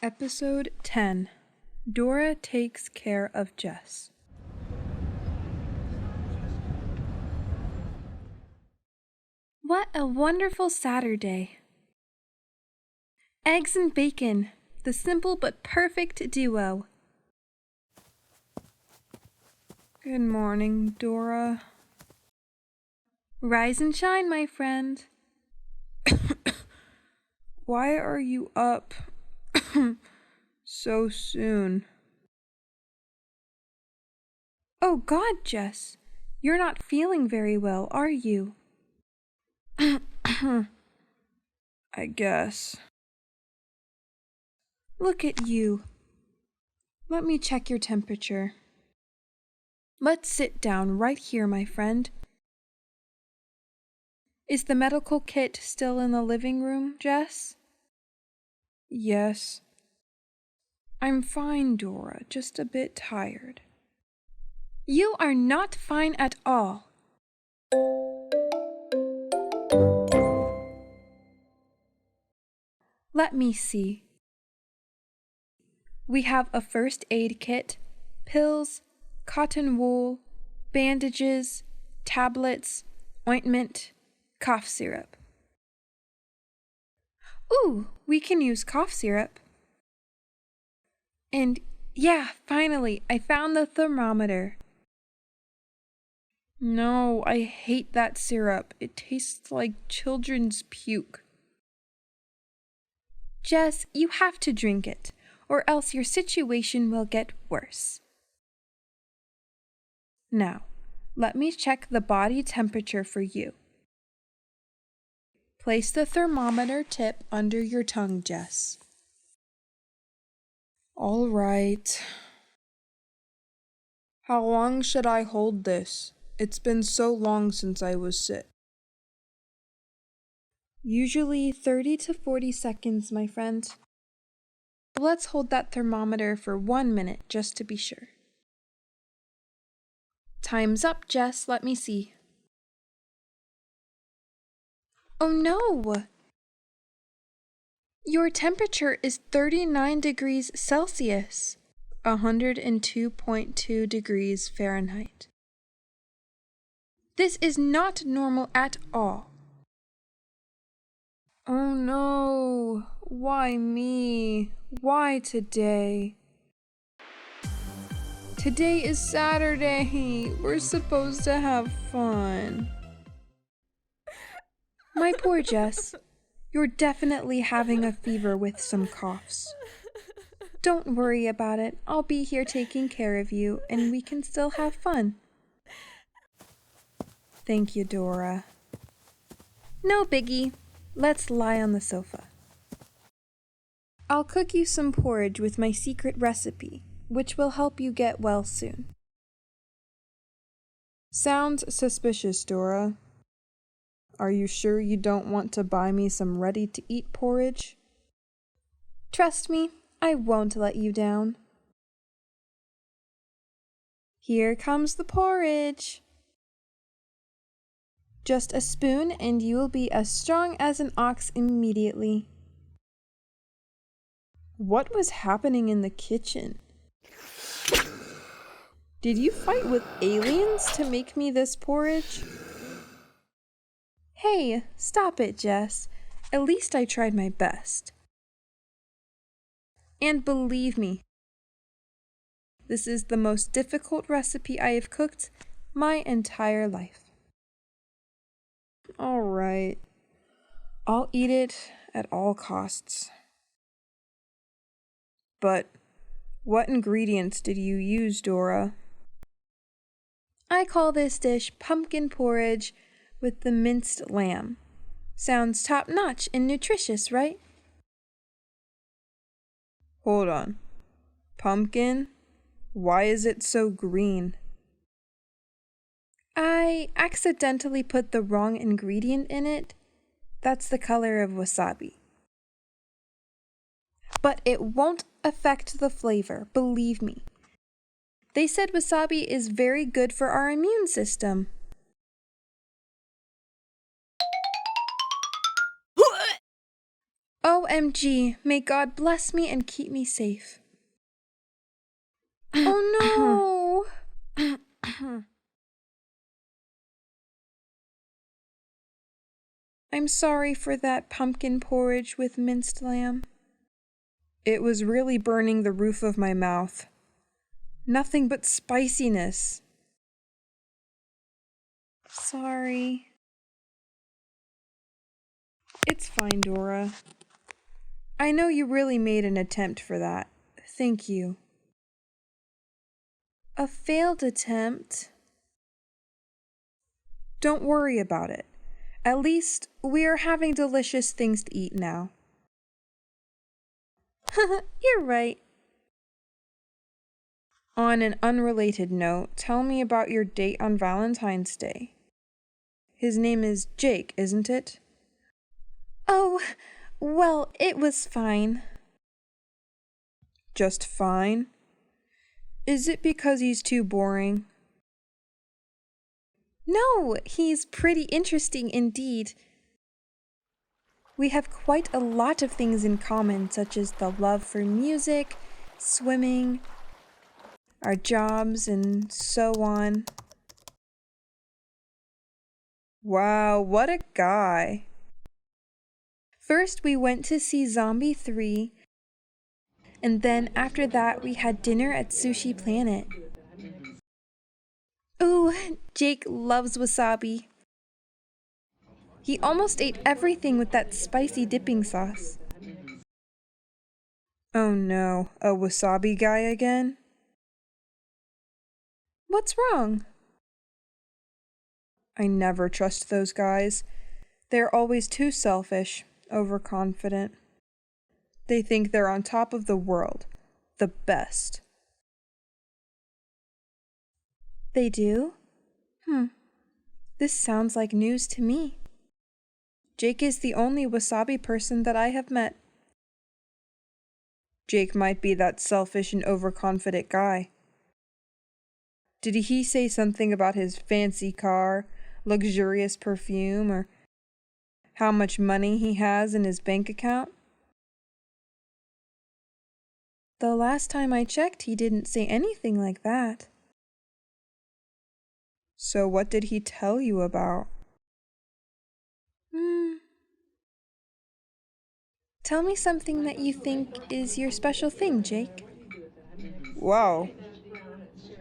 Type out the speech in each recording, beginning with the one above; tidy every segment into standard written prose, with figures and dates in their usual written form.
Episode 10. Dora Takes Care of Jess. What a wonderful Saturday. Eggs and bacon, the simple but perfect duo. Good morning, Dora. Rise and shine, my friend. Why are you up so soon? Oh God, Jess, you're not feeling very well, are you? I guess. Look at you. Let me check your temperature. Let's sit down right here, my friend. Is the medical kit still in the living room, Jess? Yes. I'm fine, Dora, just a bit tired. You are not fine at all. Let me see. We have a first aid kit, pills, cotton wool, bandages, tablets, ointment, cough syrup. Ooh, we can use cough syrup. And yeah, finally, I found the thermometer. No, I hate that syrup. It tastes like children's puke. Jess, you have to drink it, or else your situation will get worse. Now, let me check the body temperature for you. Place the thermometer tip under your tongue, Jess. All right. How long should I hold this? It's been so long since I was sick. Usually 30 to 40 seconds, my friend. Let's hold that thermometer for 1 minute just to be sure. Time's up, Jess. Let me see. Oh no! Your temperature is 39 degrees Celsius, 102.2 degrees Fahrenheit. This is not normal at all. Oh no! Why me? Why today? Today is Saturday. We're supposed to have fun. My poor Jess, you're definitely having a fever with some coughs. Don't worry about it. I'll be here taking care of you, and we can still have fun. Thank you, Dora. No biggie. Let's lie on the sofa. I'll cook you some porridge with my secret recipe, which will help you get well soon. Sounds suspicious, Dora. Are you sure you don't want to buy me some ready-to-eat porridge? Trust me, I won't let you down. Here comes the porridge. Just a spoon and you will be as strong as an ox immediately. What was happening in the kitchen? Did you fight with aliens to make me this porridge? Hey, stop it, Jess. At least I tried my best. And believe me, this is the most difficult recipe I have cooked my entire life. All right. I'll eat it at all costs. But what ingredients did you use, Dora? I call this dish pumpkin porridge with the minced lamb. Sounds top-notch and nutritious, right? Hold on. Pumpkin? Why is it so green? I accidentally put the wrong ingredient in it. That's the color of wasabi. But it won't affect the flavor, believe me. They said wasabi is very good for our immune system. Oh, OMG, may God bless me and keep me safe. Oh no! I'm sorry for that pumpkin porridge with minced lamb. It was really burning the roof of my mouth. Nothing but spiciness. Sorry. It's fine, Dora. I know you really made an attempt for that. Thank you. A failed attempt? Don't worry about it. At least we are having delicious things to eat now. You're right. On an unrelated note, tell me about your date on Valentine's Day. His name is Jake, isn't it? Oh, well, it was fine. Just fine? Is it because he's too boring? No, he's pretty interesting indeed. We have quite a lot of things in common, such as the love for music, swimming, our jobs, and so on. Wow, what a guy. First, we went to see Zombie 3, and then after that, we had dinner at Sushi Planet. Ooh, Jake loves wasabi. He almost ate everything with that spicy dipping sauce. Oh no, a wasabi guy again? What's wrong? I never trust those guys. They're always too selfish, overconfident. They think they're on top of the world, the best. They do? This sounds like news to me. Jake is the only wasabi person that I have met. Jake might be that selfish and overconfident guy. Did he say something about his fancy car, luxurious perfume, or how much money he has in his bank account? The last time I checked, he didn't say anything like that. So what did he tell you about? Tell me something that you think is your special thing, Jake. Wow.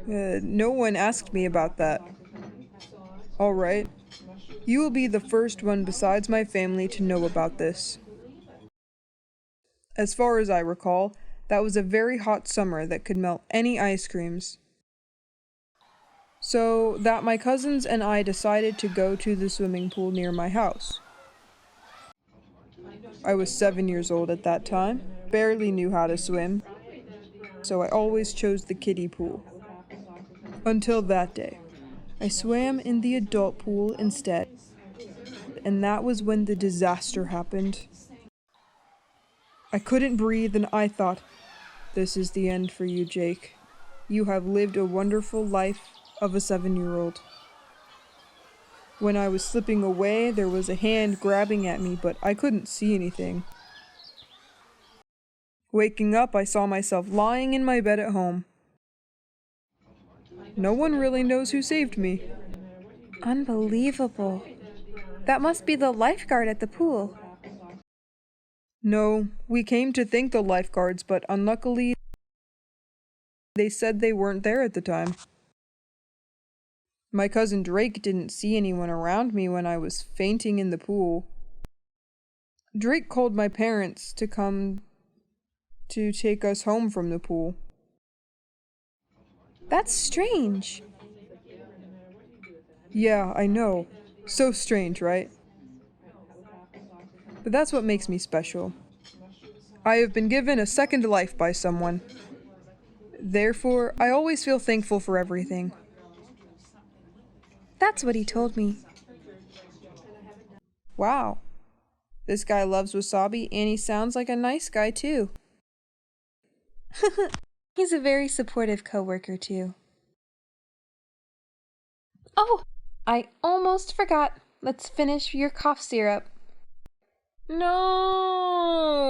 No one asked me about that. All right. You will be the first one besides my family to know about this. As far as I recall, that was a very hot summer that could melt any ice creams. So that my cousins and I decided to go to the swimming pool near my house. I was 7 years old at that time, barely knew how to swim, so I always chose the kiddie pool. Until that day. I swam in the adult pool instead, and that was when the disaster happened. I couldn't breathe and I thought, this is the end for you, Jake. You have lived a wonderful life of a 7-year-old. When I was slipping away, there was a hand grabbing at me, but I couldn't see anything. Waking up, I saw myself lying in my bed at home. No one really knows who saved me. Unbelievable. That must be the lifeguard at the pool. No, we came to thank the lifeguards, but unluckily, they said they weren't there at the time. My cousin Drake didn't see anyone around me when I was fainting in the pool. Drake called my parents to come to take us home from the pool. That's strange. Yeah, I know. So strange, right? But that's what makes me special. I have been given a second life by someone. Therefore, I always feel thankful for everything. That's what he told me. Wow. This guy loves wasabi and he sounds like a nice guy too. He's a very supportive coworker too. Oh, I almost forgot. Let's finish your cough syrup. No!